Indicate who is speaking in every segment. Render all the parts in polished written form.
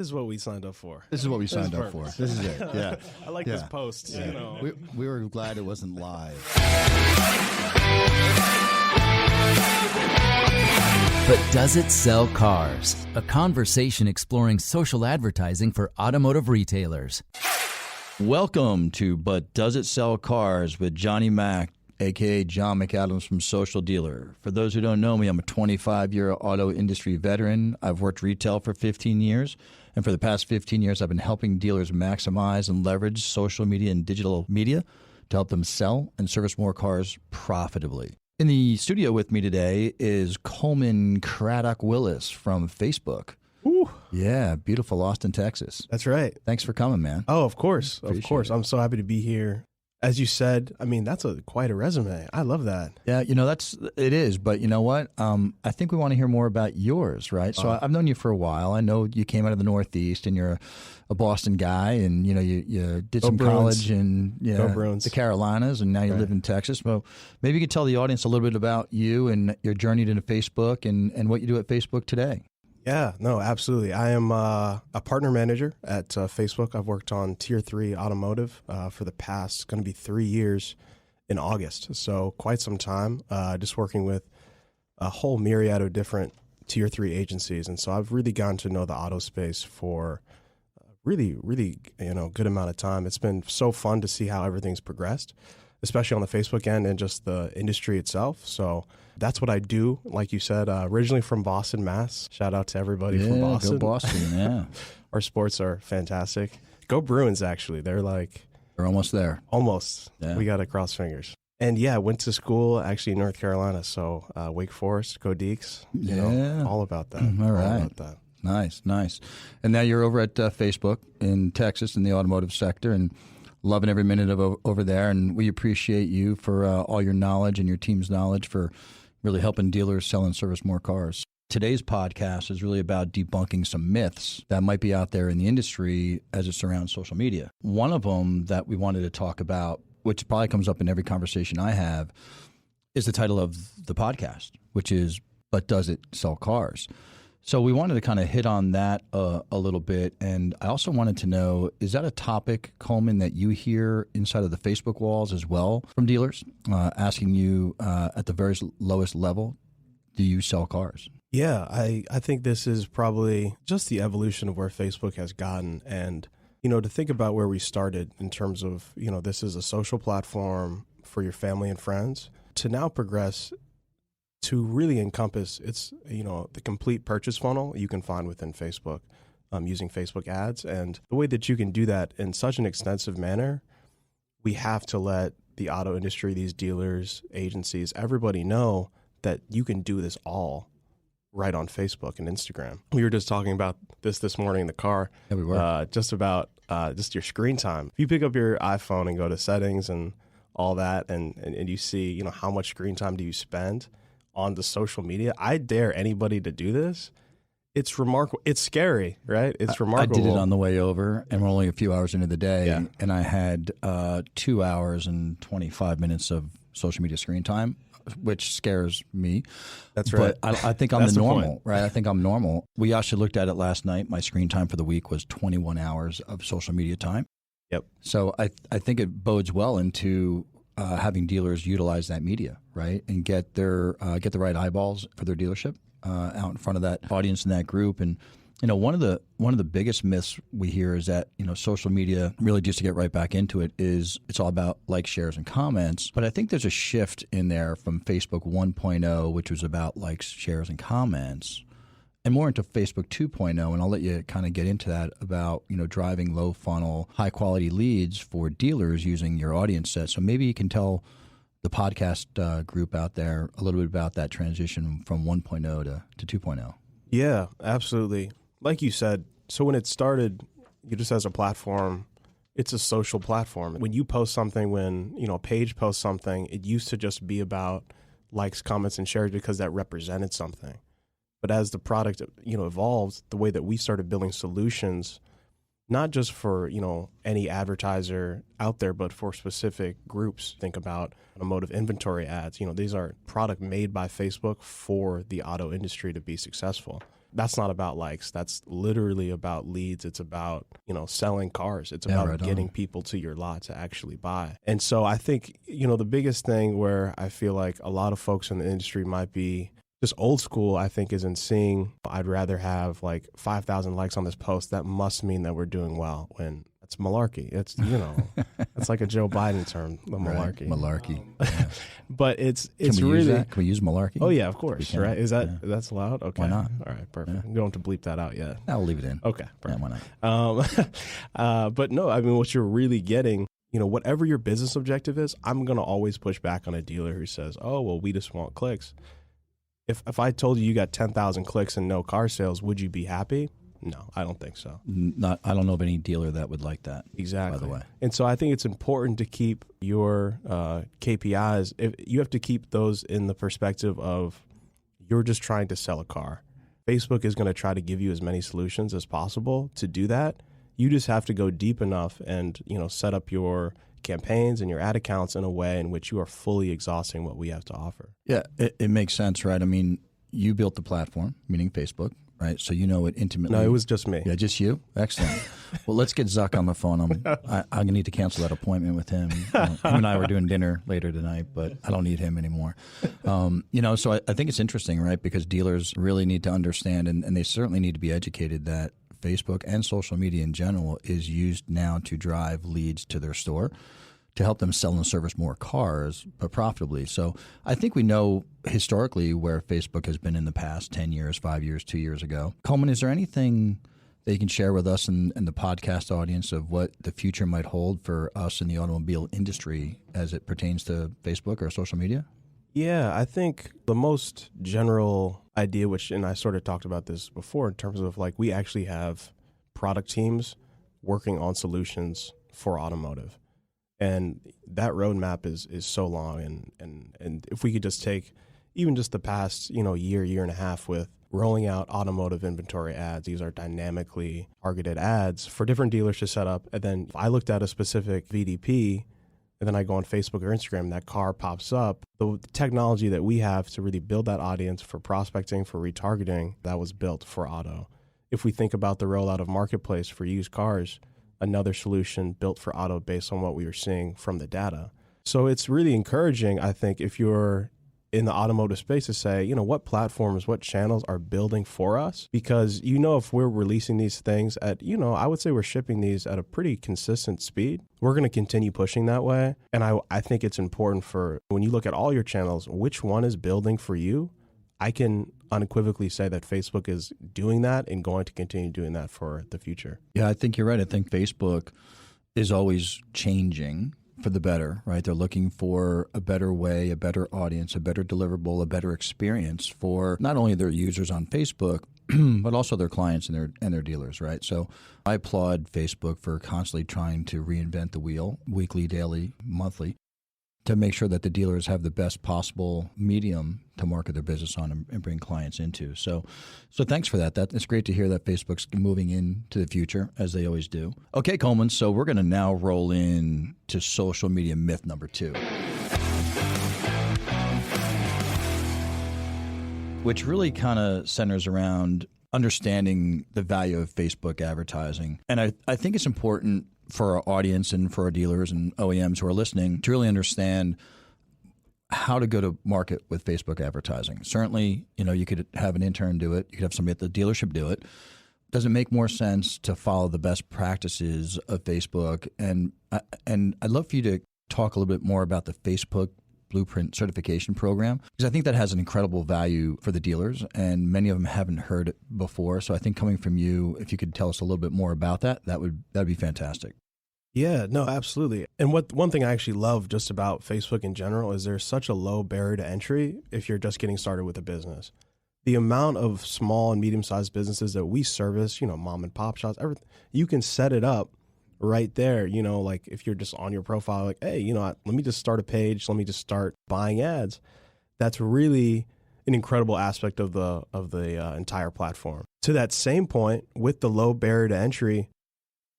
Speaker 1: This is what we signed up for.
Speaker 2: This is what we signed up for. This is it. Yeah.
Speaker 1: I like this post.
Speaker 2: Yeah.
Speaker 1: You know.
Speaker 2: We were glad it wasn't live.
Speaker 3: But does it sell cars? A conversation exploring social advertising for automotive retailers.
Speaker 2: Welcome to But Does It Sell Cars with Johnny Mac, a.k.a. John McAdams from Social Dealer. For those who don't know me, I'm a 25-year auto industry veteran. I've worked retail for 15 years. And for the past 15 years, I've been helping dealers maximize and leverage social media and digital media to help them sell and service more cars profitably. In the studio with me today is Coleman Craddock Willis from Facebook.
Speaker 1: Ooh.
Speaker 2: Yeah, beautiful Austin, Texas.
Speaker 1: That's right.
Speaker 2: Thanks for coming, man.
Speaker 1: Oh, of course.
Speaker 2: Appreciate
Speaker 1: Of course.
Speaker 2: it.
Speaker 1: I'm so happy to be here. As you said, I mean, that's quite a resume. I love that.
Speaker 2: Yeah, it is. But you know what? I think we want to hear more about yours, right? So I've known you for a while. I know you came out of the Northeast and you're a Boston guy, and you did some
Speaker 1: Bruins.
Speaker 2: college in
Speaker 1: Bruins.
Speaker 2: the Carolinas, and now you live in Texas. Well, maybe you could tell the audience a little bit about you and your journey to Facebook and what you do at Facebook today.
Speaker 1: Yeah, no, absolutely. I am a partner manager at Facebook. I've worked on Tier 3 Automotive for the past, going to be 3 years in August. So quite some time, just working with a whole myriad of different Tier 3 agencies. And so I've really gotten to know the auto space for really good amount of time. It's been so fun to see how everything's progressed, especially on the Facebook end and just the industry itself. So that's what I do. Like you said, originally from Boston, Mass. Shout out to everybody from Boston.
Speaker 2: Go Boston, yeah.
Speaker 1: Our sports are fantastic. Go Bruins, actually. They're
Speaker 2: almost there.
Speaker 1: Almost.
Speaker 2: Yeah.
Speaker 1: We got to cross fingers. And yeah, went to school actually in North Carolina. So Wake Forest, go Deeks. You know, all about that.
Speaker 2: All right.
Speaker 1: All about that.
Speaker 2: Nice. And now you're over at Facebook in Texas in the automotive sector and loving every minute of over there. And we appreciate you for all your knowledge and your team's knowledge for really helping dealers sell and service more cars. Today's podcast is really about debunking some myths that might be out there in the industry as it surrounds social media. One of them that we wanted to talk about, which probably comes up in every conversation I have, is the title of the podcast, which is, But Does It Sell Cars? So we wanted to kind of hit on that a little bit. And I also wanted to know, is that a topic, Coleman, that you hear inside of the Facebook walls as well from dealers asking you at the very lowest level, do you sell cars?
Speaker 1: Yeah, I think this is probably just the evolution of where Facebook has gotten. And, to think about where we started in terms of, this is a social platform for your family and friends, to now progress to really encompass the complete purchase funnel you can find within Facebook using Facebook ads. And the way that you can do that in such an extensive manner, we have to let the auto industry, these dealers, agencies, everybody know that you can do this all right on Facebook and Instagram. We were just talking about this morning in the car.
Speaker 2: Yeah, we were.
Speaker 1: Just about just your screen time. If you pick up your iPhone and go to settings and all that, and you see, how much screen time do you spend on the social media, I dare anybody to do this. It's remarkable. It's scary, right? It's remarkable.
Speaker 2: I did it on the way over, and we're only a few hours into the day, and I had 2 hours and 25 minutes of social media screen time, which scares me.
Speaker 1: That's right.
Speaker 2: But I think I'm the normal, right? I think I'm normal. We actually looked at it last night. My screen time for the week was 21 hours of social media time.
Speaker 1: Yep.
Speaker 2: So I think it bodes well into having dealers utilize that media, right, and get the right eyeballs for their dealership out in front of that audience and that group. And one of the biggest myths we hear is that social media, really just to get right back into it, is it's all about likes, shares, and comments. But I think there's a shift in there from Facebook 1.0, which was about likes, shares, and comments, and more into Facebook 2.0, and I'll let you kind of get into that about, driving low funnel, high quality leads for dealers using your audience set. So maybe you can tell the podcast group out there a little bit about that transition from 1.0 to 2.0.
Speaker 1: Yeah, absolutely. Like you said, so when it started, just as a platform, it's a social platform. When you post something, when, a page posts something, it used to just be about likes, comments, and shares because that represented something. But as the product, evolved, the way that we started building solutions, not just for, any advertiser out there, but for specific groups. Think about automotive inventory ads. These are product made by Facebook for the auto industry to be successful. that's not about likes. That's literally about leads. It's about, selling cars. It's about
Speaker 2: right
Speaker 1: getting
Speaker 2: on.
Speaker 1: people to your lot to actually buy. And so I think, the biggest thing where I feel like a lot of folks in the industry might be just old school, I think, is in seeing, I'd rather have like 5,000 likes on this post. That must mean that we're doing well, when it's malarkey. It's, it's like a Joe Biden term, the malarkey.
Speaker 2: Right. Malarkey. Yeah.
Speaker 1: But it's
Speaker 2: Can we
Speaker 1: really,
Speaker 2: use that? Can we use malarkey?
Speaker 1: oh yeah, of course.
Speaker 2: can.
Speaker 1: Right.
Speaker 2: Yeah.
Speaker 1: That's allowed? Okay.
Speaker 2: Why not?
Speaker 1: All right. Perfect.
Speaker 2: Yeah.
Speaker 1: We don't have to bleep that out yet.
Speaker 2: I'll leave it in.
Speaker 1: Okay.
Speaker 2: Yeah,
Speaker 1: Perfect.
Speaker 2: why not?
Speaker 1: But no, I mean, what you're really getting, whatever your business objective is, I'm going to always push back on a dealer who says, oh, well, we just want clicks. If I told you got 10,000 clicks and no car sales, would you be happy? No, I don't think so.
Speaker 2: I don't know of any dealer that would like that.
Speaker 1: Exactly.
Speaker 2: By the way.
Speaker 1: And so I think it's important to keep your KPIs. You have to keep those in the perspective of you're just trying to sell a car. Facebook is going to try to give you as many solutions as possible to do that. You just have to go deep enough and, set up your campaigns and your ad accounts in a way in which you are fully exhausting what we have to offer.
Speaker 2: Yeah, it makes sense, right? I mean, you built the platform, meaning Facebook, right? So you know it intimately.
Speaker 1: No, it was just me.
Speaker 2: Yeah, just you? Excellent. Well, let's get Zuck on the phone. I'm going to need to cancel that appointment with him. Him and I were doing dinner later tonight, but I don't need him anymore. So I think it's interesting, right? Because dealers really need to understand, and they certainly need to be educated that Facebook and social media in general is used now to drive leads to their store to help them sell and service more cars, but profitably. So I think we know historically where Facebook has been in the past 10 years, 5 years, 2 years ago. Coleman, is there anything that you can share with us and the podcast audience of what the future might hold for us in the automobile industry as it pertains to Facebook or social media?
Speaker 1: Yeah, I think the most general idea, and I sort of talked about this before, in terms of like we actually have product teams working on solutions for automotive. And that roadmap is so long. And if we could just take even just the past, year and a half with rolling out automotive inventory ads, these are dynamically targeted ads for different dealers to set up. And then if I looked at a specific VDP, and then I go on Facebook or Instagram, that car pops up. The technology that we have to really build that audience for prospecting, for retargeting, that was built for auto. If we think about the rollout of Marketplace for used cars, another solution built for auto based on what we were seeing from the data. So it's really encouraging, I think, if you're in the automotive space to say, what platforms, what channels are building for us? Because, if we're releasing these things at, I would say we're shipping these at a pretty consistent speed. We're going to continue pushing that way. And I think it's important for when you look at all your channels, which one is building for you? I can unequivocally say that Facebook is doing that and going to continue doing that for the future.
Speaker 2: Yeah, I think you're right. I think Facebook is always changing for the better, right? They're looking for a better way, a better audience, a better deliverable, a better experience for not only their users on Facebook, but also their clients and their dealers, right? So I applaud Facebook for constantly trying to reinvent the wheel, weekly, daily, monthly, to make sure that the dealers have the best possible medium to market their business on and bring clients into. So thanks for that. It's great to hear that Facebook's moving into the future, as they always do. Okay, Coleman, so we're going to now roll in to social media myth number 2, which really kind of centers around understanding the value of Facebook advertising. And I think it's important for our audience and for our dealers and OEMs who are listening to really understand how to go to market with Facebook advertising. Certainly, you could have an intern do it. You could have somebody at the dealership do it. Does it make more sense to follow the best practices of Facebook? And I'd love for you to talk a little bit more about the Facebook Blueprint certification program, because I think that has an incredible value for the dealers, and many of them haven't heard it before. So I think coming from you, if you could tell us a little bit more about that'd be fantastic.
Speaker 1: Yeah, no, absolutely. And one thing I actually love just about Facebook in general is there's such a low barrier to entry if you're just getting started with a business. The amount of small and medium-sized businesses that we service, mom and pop shops, everything, you can set it up right there, like if you're just on your profile, like, hey, let me just start a page. Let me just start buying ads. That's really an incredible aspect of the entire platform. To that same point, with the low barrier to entry,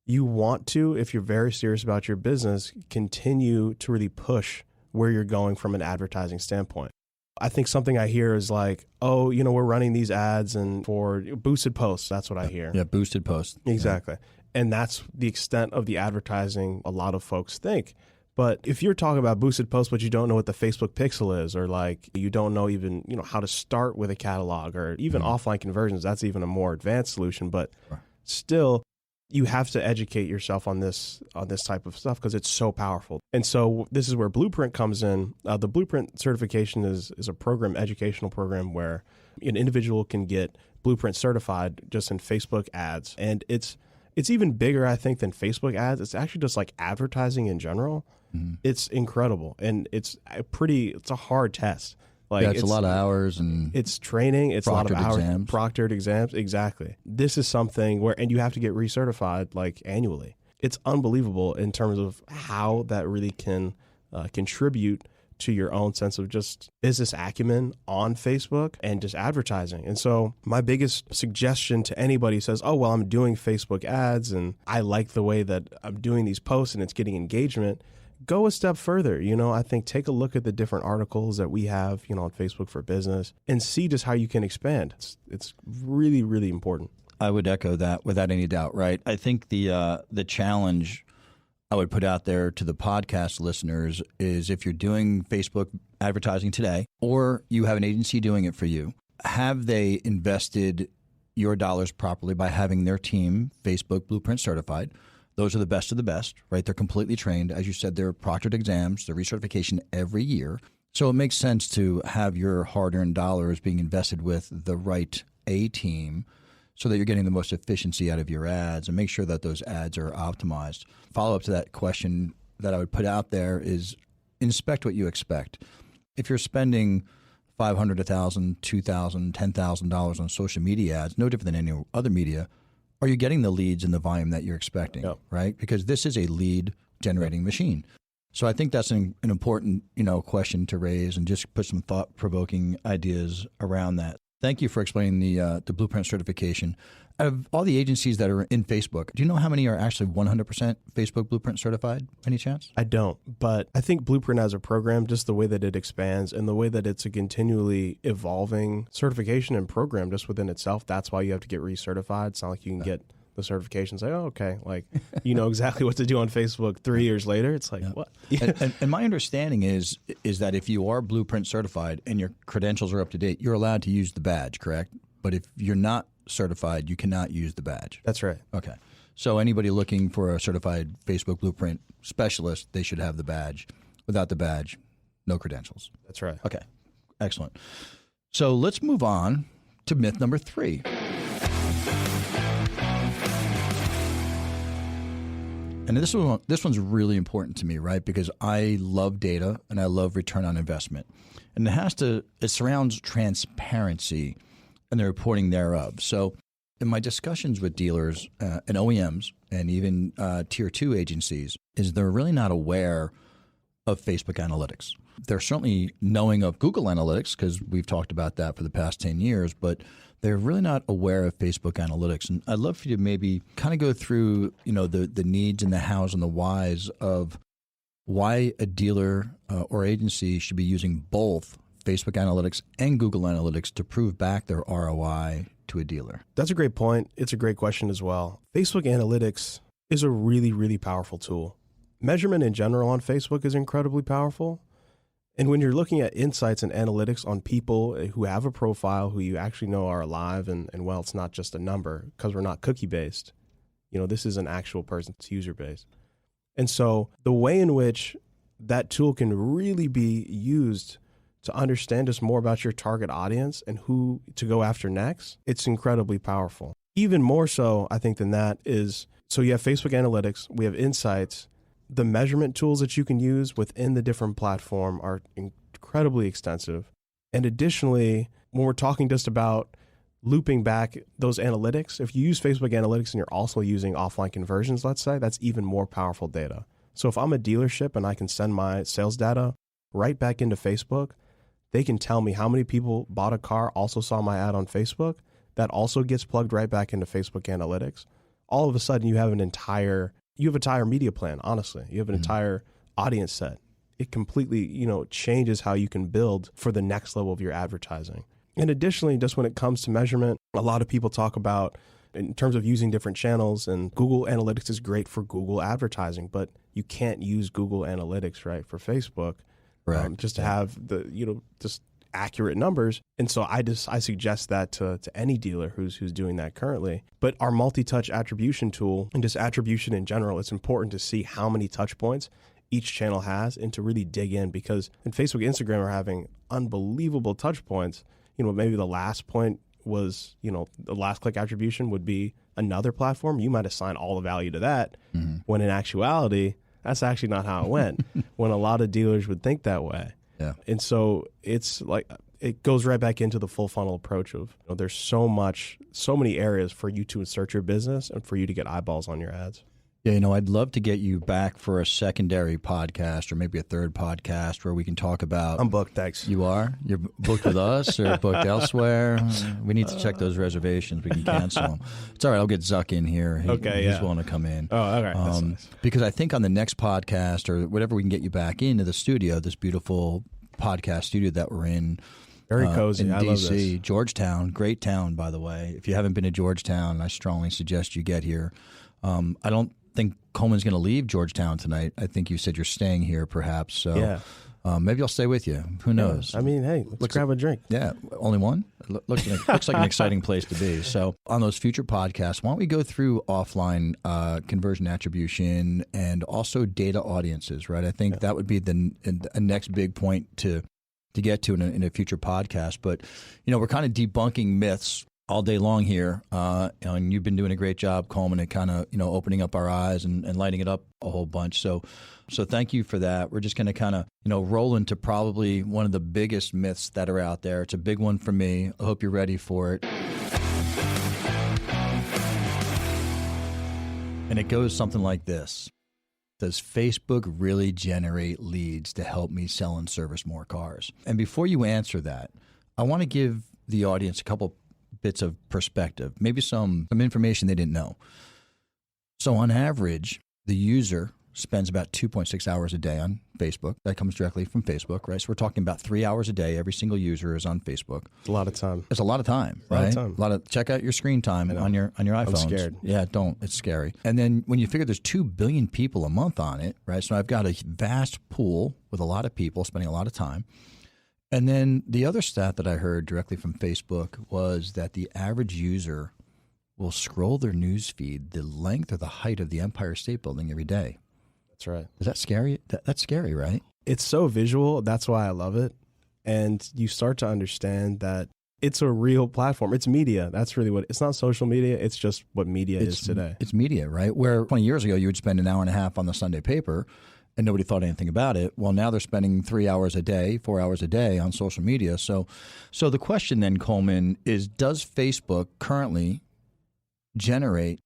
Speaker 1: you want to, if you're very serious about your business, continue to really push where you're going from an advertising standpoint. I think something I hear is like, oh, we're running these ads and for boosted posts. That's what I hear.
Speaker 2: Yeah, boosted posts.
Speaker 1: Exactly. Yeah. And that's the extent of the advertising a lot of folks think. But if you're talking about boosted posts, but you don't know what the Facebook pixel is, or like you don't know even, how to start with a catalog or even offline conversions, that's even a more advanced solution. But still, you have to educate yourself on this type of stuff because it's so powerful. And so this is where Blueprint comes in. The Blueprint certification is a program, educational program where an individual can get Blueprint certified just in Facebook ads. And it's even bigger, I think, than Facebook ads. It's actually just like advertising in general. Mm-hmm. It's incredible. And it's a hard test. Like
Speaker 2: it's a lot of hours and
Speaker 1: it's training. It's a lot of hours,
Speaker 2: exams.
Speaker 1: Proctored exams. Exactly. This is something and you have to get recertified like annually. It's unbelievable in terms of how that really can contribute to your own sense of just business acumen on Facebook and just advertising. And so my biggest suggestion to anybody who says, oh, well, I'm doing Facebook ads and I like the way that I'm doing these posts and it's getting engagement, go a step further. I think take a look at the different articles that we have, on Facebook for Business and see just how you can expand. It's really, really important.
Speaker 2: I would echo that without any doubt, right? I think the challenge I would put out there to the podcast listeners is if you're doing Facebook advertising today or you have an agency doing it for you, have they invested your dollars properly by having their team Facebook Blueprint certified? Those are the best of the best, right? They're completely trained. As you said, they're proctored exams, they're recertification every year. So it makes sense to have your hard-earned dollars being invested with the right A team so that you're getting the most efficiency out of your ads and make sure that those ads are optimized. Follow-up to that question that I would put out there is inspect what you expect. If you're spending $500, $1,000, $2,000, $10,000 on social media ads, no different than any other media, are you getting the leads and the volume that you're expecting, right? Because this is a lead-generating machine. So I think that's an important, question to raise and just put some thought-provoking ideas around that. Thank you for explaining the Blueprint certification. Out of all the agencies that are in Facebook, do you know how many are actually 100% Facebook Blueprint certified? Any chance?
Speaker 1: I don't, but I think Blueprint as a program, just the way that it expands and the way that it's a continually evolving certification and program just within itself, that's why you have to get recertified. It's not like you can get the certification and say, oh, okay, like you know exactly what to do on Facebook 3 years later. It's like, what?
Speaker 2: And my understanding is that if you are Blueprint certified and your credentials are up to date, you're allowed to use the badge, correct? But if you're not certified, you cannot use the badge.
Speaker 1: That's right.
Speaker 2: Okay. So anybody looking for a certified Facebook Blueprint specialist, they should have the badge. Without the badge, no credentials.
Speaker 1: That's right.
Speaker 2: Okay. Excellent. So let's move on to myth number 3. And this one's really important to me, right? Because I love data and I love return on investment. And it surrounds transparency and the reporting thereof. So in my discussions with dealers and OEMs and even tier 2 agencies, is they're really not aware of Facebook analytics. They're certainly knowing of Google Analytics because we've talked about that for the past 10 years, but they're really not aware of Facebook Analytics. And I'd love for you to maybe kind of go through, the needs and the hows and the whys of why a dealer or agency should be using both Facebook Analytics and Google Analytics to prove back their ROI to a dealer.
Speaker 1: That's a great point. It's a great question as well. Facebook Analytics is a really, really powerful tool. Measurement in general on Facebook is incredibly powerful. And when you're looking at insights and analytics on people who have a profile, who you actually know are alive, and well, it's not just a number because we're not cookie-based. This is an actual person, it's user-based. And so the way in which that tool can really be used to understand just more about your target audience and who to go after next, it's incredibly powerful. Even more so, I think, than that is, so you have Facebook Analytics, we have insights. The measurement tools that you can use within the different platform are incredibly extensive. And additionally, when we're talking just about looping back those analytics, if you use Facebook Analytics and you're also using offline conversions, let's say, that's even more powerful data. So if I'm a dealership and I can send my sales data right back into Facebook, they can tell me how many people bought a car, also saw my ad on Facebook. That also gets plugged right back into Facebook Analytics. All of a sudden, you have an entire media plan, honestly. You have an entire audience set it completely, changes how you can build for the next level of your advertising. And additionally, just when it comes to measurement, a lot of people talk about in terms of using different channels, and Google Analytics is great for Google advertising, but you can't use Google Analytics, right, for Facebook, just to have the, just accurate numbers. And so I suggest that to any dealer who's doing that currently. But our multi-touch attribution tool and just attribution in general, it's important to see how many touch points each channel has and to really dig in, because in Facebook, Instagram are having unbelievable touch points. Maybe the last point was, the last click attribution would be another platform. You might assign all the value to that, when in actuality, that's actually not how it went, when a lot of dealers would think that way.
Speaker 2: Yeah.
Speaker 1: And so it's like, it goes right back into the full funnel approach of, there's so many areas for you to insert your business and for you to get eyeballs on your ads.
Speaker 2: Yeah, I'd love to get you back for a secondary podcast or maybe a third podcast where we can talk about...
Speaker 1: I'm booked, thanks.
Speaker 2: You are? You're booked with us or booked elsewhere? We need to check those reservations. We can cancel them. It's all right. I'll get Zuck in here. He's willing to come in.
Speaker 1: Oh, all right. That's nice.
Speaker 2: Because I think on the next podcast or whatever, we can get you back into the studio, this beautiful podcast studio that we're in.
Speaker 1: Very cozy.
Speaker 2: In
Speaker 1: I
Speaker 2: D.C.
Speaker 1: love this.
Speaker 2: Georgetown, great town, by the way. If you haven't been to Georgetown, I strongly suggest you get here. I don't think Coleman's going to leave Georgetown tonight. I think you said you're staying here, perhaps. So maybe I'll stay with you. Who knows?
Speaker 1: I mean, hey, let's grab a drink.
Speaker 2: Yeah, only one. Looks like an exciting place to be. So on those future podcasts, why don't we go through offline conversion attribution and also data audiences? Right. I think that would be the next big point to get to in a future podcast. But we're kind of debunking myths all day long here, and you've been doing a great job, Coleman, at kind of opening up our eyes and lighting it up a whole bunch. So thank you for that. We're just going to kind of roll into probably one of the biggest myths that are out there. It's a big one for me. I hope you're ready for it. And it goes something like this: does Facebook really generate leads to help me sell and service more cars? And before you answer that, I want to give the audience a couple bits of perspective, maybe some information they didn't know. So on average, the user spends about 2.6 hours a day on Facebook. That comes directly from Facebook, right? So we're talking about 3 hours a day. Every single user is on Facebook.
Speaker 1: It's a lot of time.
Speaker 2: It's a lot of time, right? A lot of check out your screen time on your iPhones.
Speaker 1: I'm scared.
Speaker 2: Yeah, don't. It's scary. And then when you figure there's 2 billion people a month on it, right? So I've got a vast pool with a lot of people spending a lot of time. And then the other stat that I heard directly from Facebook was that the average user will scroll their news feed the length or the height of the Empire State Building every day.
Speaker 1: That's right.
Speaker 2: Is that scary? That's scary, right?
Speaker 1: It's so visual. That's why I love it. And you start to understand that it's a real platform. It's media. That's really what it's not social media. It's just what media is today.
Speaker 2: It's media, right? Where 20 years ago, you would spend an hour and a half on the Sunday paper and nobody thought anything about it. Well, now they're spending 3 hours a day, 4 hours a day on social media. So the question then, Coleman, is does Facebook currently generate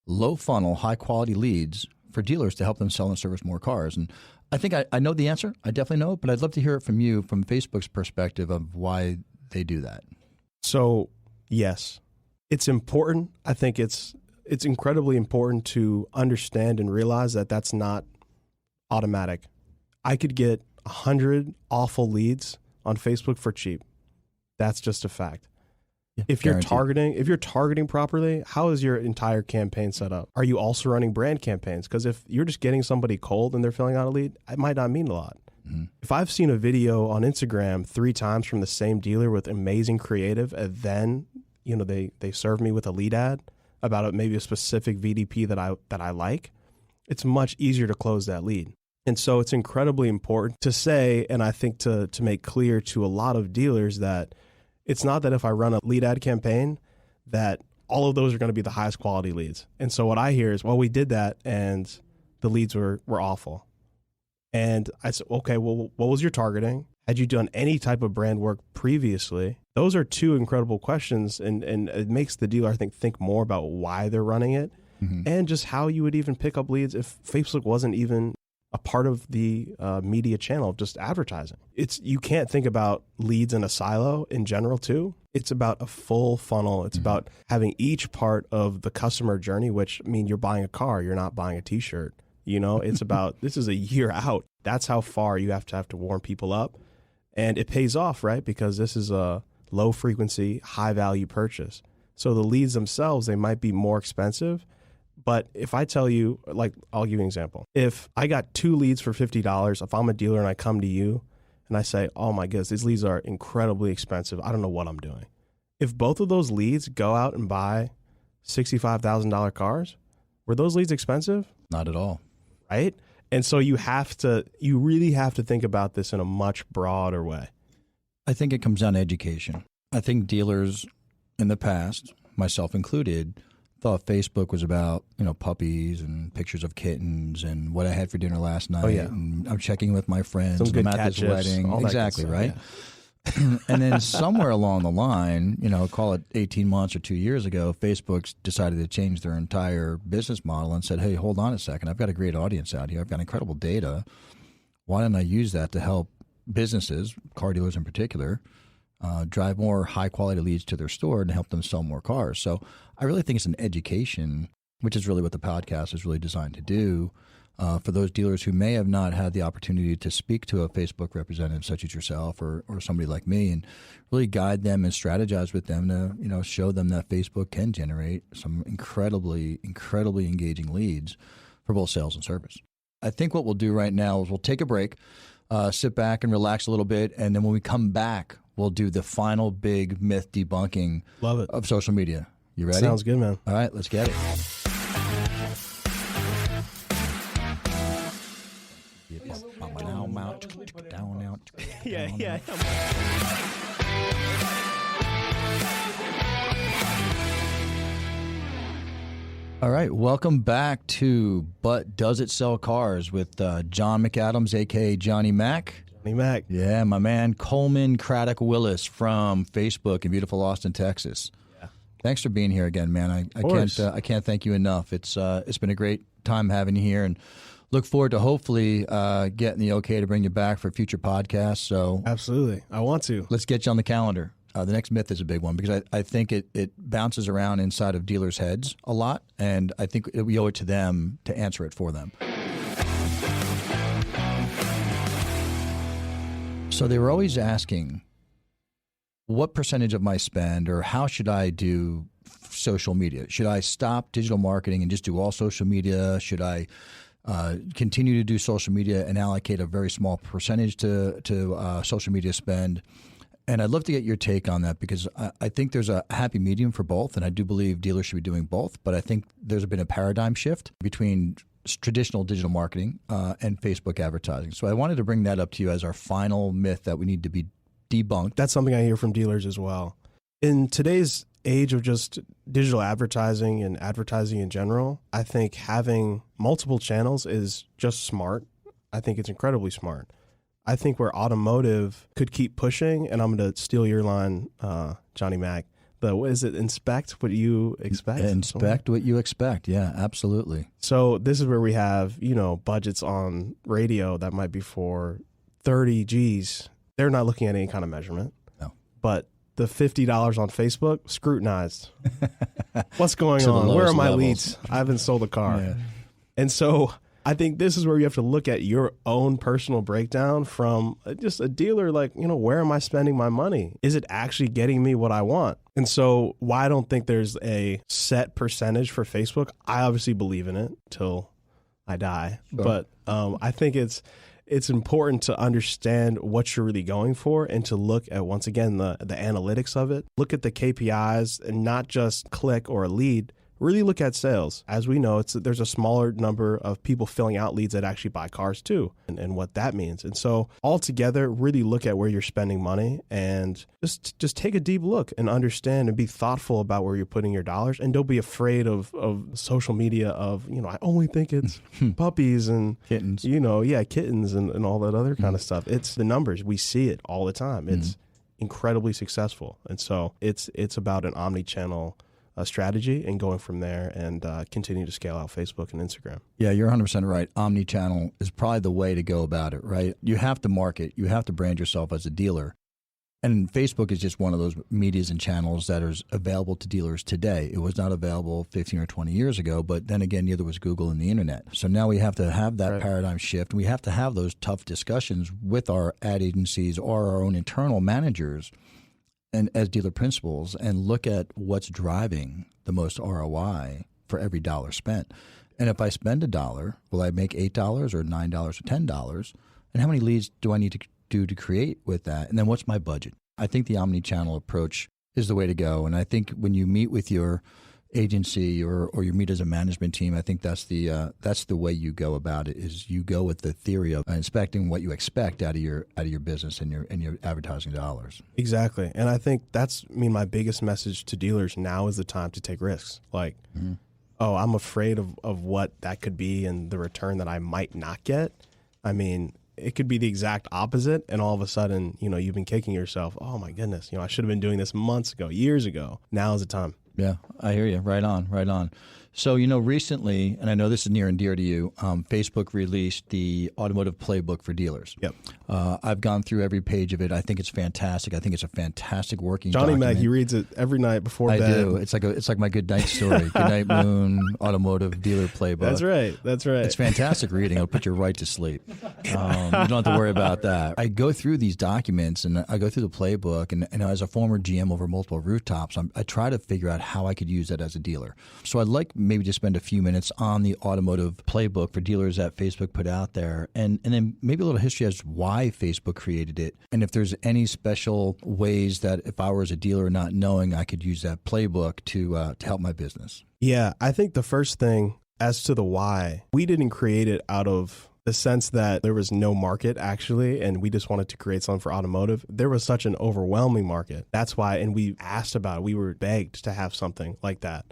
Speaker 2: low funnel, high quality leads for dealers to help them sell and service more cars? And I think I know the answer. I definitely know it, but I'd love to hear it from you from Facebook's perspective of why they do that.
Speaker 1: So yes, it's important. I think it's incredibly important to understand and realize that that's not automatic. I could get 100 awful leads on Facebook for cheap. That's just a fact.
Speaker 2: Yeah,
Speaker 1: if you're targeting properly, how is your entire campaign set up? Are you also running brand campaigns? Because if you're just getting somebody cold and they're filling out a lead, it might not mean a lot. Mm-hmm. If I've seen a video on Instagram 3 times from the same dealer with amazing creative, and then they serve me with a lead ad about maybe a specific VDP that I like, it's much easier to close that lead. And so it's incredibly important to say, and I think to make clear to a lot of dealers that it's not that if I run a lead ad campaign that all of those are going to be the highest quality leads. And so what I hear is, well, we did that and the leads were awful. And I said, okay, well, what was your targeting? Had you done any type of brand work previously? Those are 2 incredible questions, and it makes the dealer, I think more about why they're running it, mm-hmm. and just how you would even pick up leads if Facebook wasn't even a part of the media channel of just advertising. You can't think about leads in a silo in general too. It's about a full funnel. It's mm-hmm. about having each part of the customer journey, which means you're buying a car, you're not buying a t-shirt. It's about, this is a year out. That's how far you have to warm people up. And it pays off, right? Because this is a low frequency, high value purchase. So the leads themselves, they might be more expensive. But if I tell you, like, I'll give you an example. If I got 2 leads for $50, if I'm a dealer and I come to you and I say, oh my goodness, these leads are incredibly expensive, I don't know what I'm doing. If both of those leads go out and buy $65,000 cars, were those leads expensive?
Speaker 2: Not at all.
Speaker 1: Right? And so you really have to think about this in a much broader way.
Speaker 2: I think it comes down to education. I think dealers in the past, myself included, thought Facebook was about, puppies and pictures of kittens and what I had for dinner last night.
Speaker 1: Oh, yeah.
Speaker 2: And I'm checking with my friends.
Speaker 1: Some good
Speaker 2: I'm at
Speaker 1: cat
Speaker 2: this
Speaker 1: chips,
Speaker 2: wedding.
Speaker 1: all that
Speaker 2: Exactly,
Speaker 1: good stuff,
Speaker 2: right?
Speaker 1: yeah.
Speaker 2: And then somewhere along the line, call it 18 months or 2 years ago, Facebook decided to change their entire business model and said, hey, hold on a second. I've got a great audience out here. I've got incredible data. Why don't I use that to help businesses, car dealers in particular, drive more high-quality leads to their store and help them sell more cars? So I really think it's an education, which is really what the podcast is really designed to do, for those dealers who may have not had the opportunity to speak to a Facebook representative such as yourself or somebody like me, and really guide them and strategize with them to show them that Facebook can generate some incredibly engaging leads for both sales and service. I think what we'll do right now is we'll take a break, sit back and relax a little bit, and then when we come back, we'll do the final big myth debunking
Speaker 1: Love it.
Speaker 2: of social media. You ready?
Speaker 1: Sounds good, man.
Speaker 2: All right, let's get it.
Speaker 1: Yeah.
Speaker 2: All right, welcome back to But Does It Sell Cars with John McAdams, a.k.a. Johnny Mac.
Speaker 1: Johnny Mac.
Speaker 2: Yeah, my man Coleman Craddock Willis from Facebook in beautiful Austin, Texas. Yeah. Thanks for being here again, man. I can't thank you enough. It's been a great time having you here, and look forward to hopefully getting the okay to bring you back for future podcasts. So
Speaker 1: Absolutely. I want to.
Speaker 2: let's get you on the calendar. The next myth is a big one because I think it bounces around inside of dealers' heads a lot, and I think we owe it to them to answer it for them. So they were always asking, what percentage of my spend, or how should I do social media? Should I stop digital marketing and just do all social media? Should I continue to do social media and allocate a very small percentage to social media spend? And I'd love to get your take on that, because I think there's a happy medium for both, and I do believe dealers should be doing both. But I think there's been a paradigm shift between traditional digital marketing and Facebook advertising. So I wanted to bring that up to you as our final myth that we need to be debunked.
Speaker 1: That's something I hear from dealers as well. In today's age of just digital advertising and advertising in general, I think having multiple channels is just smart. I think it's incredibly smart. I think where Automotive could keep pushing, and I'm going to steal your line, Johnny Mac, but what is it? Inspect what you expect?
Speaker 2: Inspect what you expect. Yeah, absolutely.
Speaker 1: So this is where we have, budgets on radio that might be for 30 G's. They're not looking at any kind of measurement.
Speaker 2: No.
Speaker 1: But the $50 on Facebook, scrutinized. What's going
Speaker 2: To the
Speaker 1: on? Where are
Speaker 2: lowest
Speaker 1: my
Speaker 2: levels.
Speaker 1: leads? I haven't sold a car.
Speaker 2: Yeah.
Speaker 1: And so I think this is where you have to look at your own personal breakdown from just a dealer, like, where am I spending my money? Is it actually getting me what I want? And so why I don't think there's a set percentage for Facebook, I obviously believe in it till I die.
Speaker 2: Sure.
Speaker 1: But I think it's important to understand what you're really going for and to look at, once again, the analytics of it. Look at the KPIs and not just click or a lead. Really look at sales. As we know, there's a smaller number of people filling out leads that actually buy cars too, and what that means. And so altogether, really look at where you're spending money and just take a deep look and understand and be thoughtful about where you're putting your dollars. And don't be afraid of social media of, I only think it's puppies and
Speaker 2: Kittens.
Speaker 1: Kittens and all that other kind of stuff. It's the numbers. We see it all the time. It's incredibly successful. And so it's about an omni-channel strategy and going from there and continue to scale out Facebook and Instagram.
Speaker 2: Yeah, you're 100% right. Omni-channel is probably the way to go about it, right? You have to market. You have to brand yourself as a dealer. And Facebook is just one of those medias and channels that is available to dealers today. It was not available 15 or 20 years ago, but then again, neither was Google and the internet. So now we have to have that paradigm shift. We have to have those tough discussions with our ad agencies or our own internal managers and as dealer principals and look at what's driving the most ROI for every dollar spent. And if I spend $1, will I make $8 or $9 or $10? And how many leads do I need to do to create with that? And then what's my budget? I think the omni-channel approach is the way to go. And I think when you meet with your agency or you meet as a management team, I think that's the way you go about it. Is you go with the theory of inspecting what you expect out of your business and your advertising dollars.
Speaker 1: Exactly, and I think that's my biggest message to dealers. Now is the time to take risks. Like, oh, I'm afraid of what that could be and the return that I might not get. I mean, it could be the exact opposite, and all of a sudden, you've been kicking yourself. Oh my goodness, I should have been doing this months ago, years ago. Now is the time.
Speaker 2: Yeah, I hear you. Right on, right on. So, recently, and I know this is near and dear to you, Facebook released the Automotive Playbook for dealers.
Speaker 1: Yep.
Speaker 2: I've gone through every page of it. I think it's fantastic. I think it's a fantastic working
Speaker 1: Johnny
Speaker 2: document.
Speaker 1: Mac, he reads it every night before bed.
Speaker 2: I do. It's like my good night story. Good night, Moon, Automotive Dealer Playbook.
Speaker 1: That's right.
Speaker 2: It's fantastic reading. It'll put you right to sleep. You don't have to worry about that. I go through these documents and I go through the playbook, and as a former GM over multiple rooftops, I try to figure out how I could use that as a dealer. So I'd like maybe to spend a few minutes on the Automotive Playbook for dealers that Facebook put out there, and then maybe a little history as to why Facebook created it, and if there's any special ways that if I were as a dealer not knowing, I could use that playbook to help my business.
Speaker 1: Yeah, I think the first thing as to the why, we didn't create it out of the sense that there was no market actually, and we just wanted to create something for automotive. There was such an overwhelming market. That's why, and we asked about it. We were begged to have something like that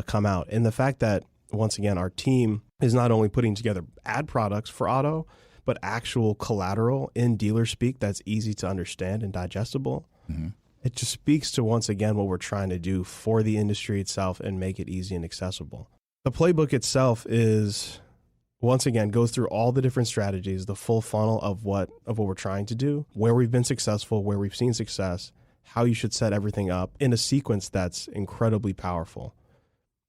Speaker 1: come out. And the fact that, once again, our team is not only putting together ad products for auto, but actual collateral in dealer speak that's easy to understand and digestible. Mm-hmm. It just speaks to, once again, what we're trying to do for the industry itself and make it easy and accessible. The playbook itself is, once again, goes through all the different strategies, the full funnel of what we're trying to do, where we've been successful, where we've seen success, how you should set everything up in a sequence that's incredibly powerful.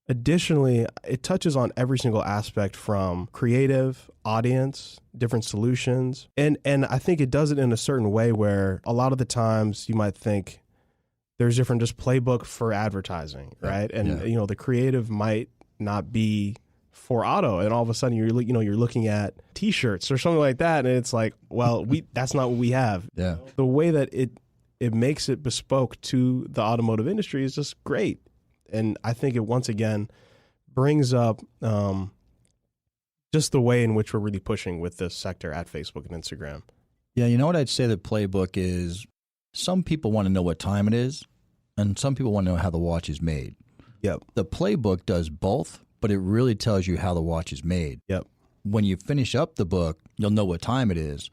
Speaker 1: Additionally, it touches on every single aspect from creative, audience, different solutions. And I think it does it in a certain way where a lot of the times you might think there's different just playbook for advertising, right? And, the creative might not be for auto. And all of a sudden you're looking at T-shirts or something like that. And it's like, well, that's not what we have.
Speaker 2: Yeah.
Speaker 1: The way that it makes it bespoke to the automotive industry is just great. And I think it, once again, brings up just the way in which we're really pushing with this sector at Facebook and Instagram.
Speaker 2: Yeah, you know what I'd say the playbook is? Some people want to know what time it is, and some people want to know how the watch is made.
Speaker 1: Yep.
Speaker 2: The playbook does both, but it really tells you how the watch is made.
Speaker 1: Yep.
Speaker 2: When you finish up the book, you'll know what time it is.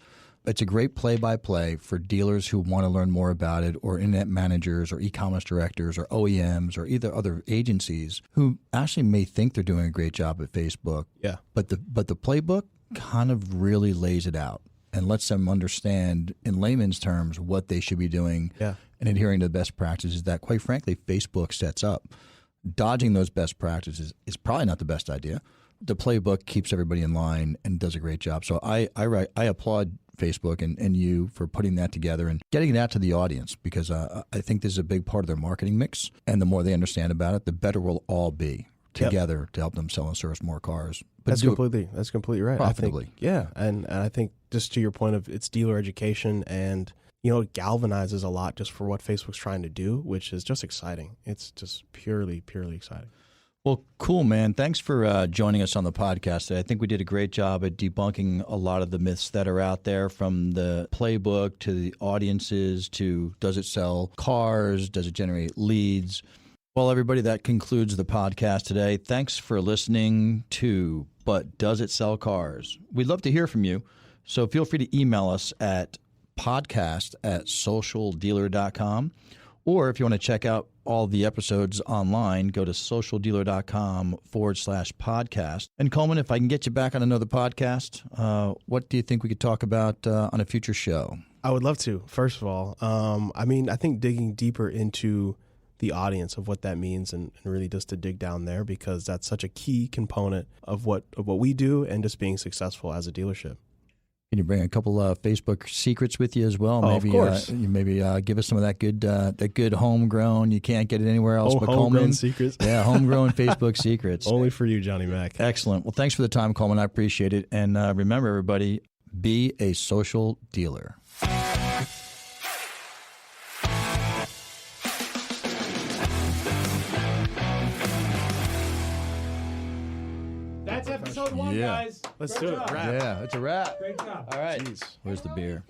Speaker 2: It's a great play-by-play for dealers who want to learn more about it, or internet managers or e-commerce directors or OEMs or either other agencies who actually may think they're doing a great job at Facebook.
Speaker 1: Yeah.
Speaker 2: But the playbook kind of really lays it out and lets them understand in layman's terms what they should be doing and adhering to the best practices that, quite frankly, Facebook sets up. Dodging those best practices is probably not the best idea. The playbook keeps everybody in line and does a great job. So I applaud Facebook and you for putting that together and getting it out to the audience, because I think this is a big part of their marketing mix. And the more they understand about it, the better we'll all be together to help them sell and service more cars. But
Speaker 1: that's completely right.
Speaker 2: Profitably.
Speaker 1: I think, and I think just to your point of it's dealer education, and it galvanizes a lot just for what Facebook's trying to do, which is just exciting. It's just purely exciting.
Speaker 2: Well, cool, man. Thanks for joining us on the podcast today. I think we did a great job at debunking a lot of the myths that are out there, from the playbook to the audiences to does it sell cars, does it generate leads. Well, everybody, that concludes the podcast today. Thanks for listening to But Does It Sell Cars? We'd love to hear from you, so feel free to email us at podcast@socialdealer.com. Or if you want to check out all the episodes online, go to socialdealer.com/podcast. And Coleman, if I can get you back on another podcast, what do you think we could talk about on a future show?
Speaker 1: I would love to. First of all, I mean, I think digging deeper into the audience of what that means and really just to dig down there, because that's such a key component of what we do and just being successful as a dealership.
Speaker 2: Can you bring a couple of Facebook secrets with you as well?
Speaker 1: Oh,
Speaker 2: Maybe,
Speaker 1: of course.
Speaker 2: Maybe give us some of that good homegrown. You can't get it anywhere else. But
Speaker 1: homegrown
Speaker 2: Coleman,
Speaker 1: secrets.
Speaker 2: Yeah, homegrown Facebook secrets.
Speaker 1: Only for you, Johnny Mac.
Speaker 2: Excellent. Well, thanks for the time, Coleman. I appreciate it. And remember, everybody, be a social dealer.
Speaker 4: That's episode 1, guys.
Speaker 1: Let's
Speaker 4: Great
Speaker 1: do it.
Speaker 4: job.
Speaker 1: Wrap.
Speaker 2: Yeah, it's a wrap.
Speaker 4: Great job.
Speaker 2: All right.
Speaker 1: Jeez.
Speaker 2: Where's the beer?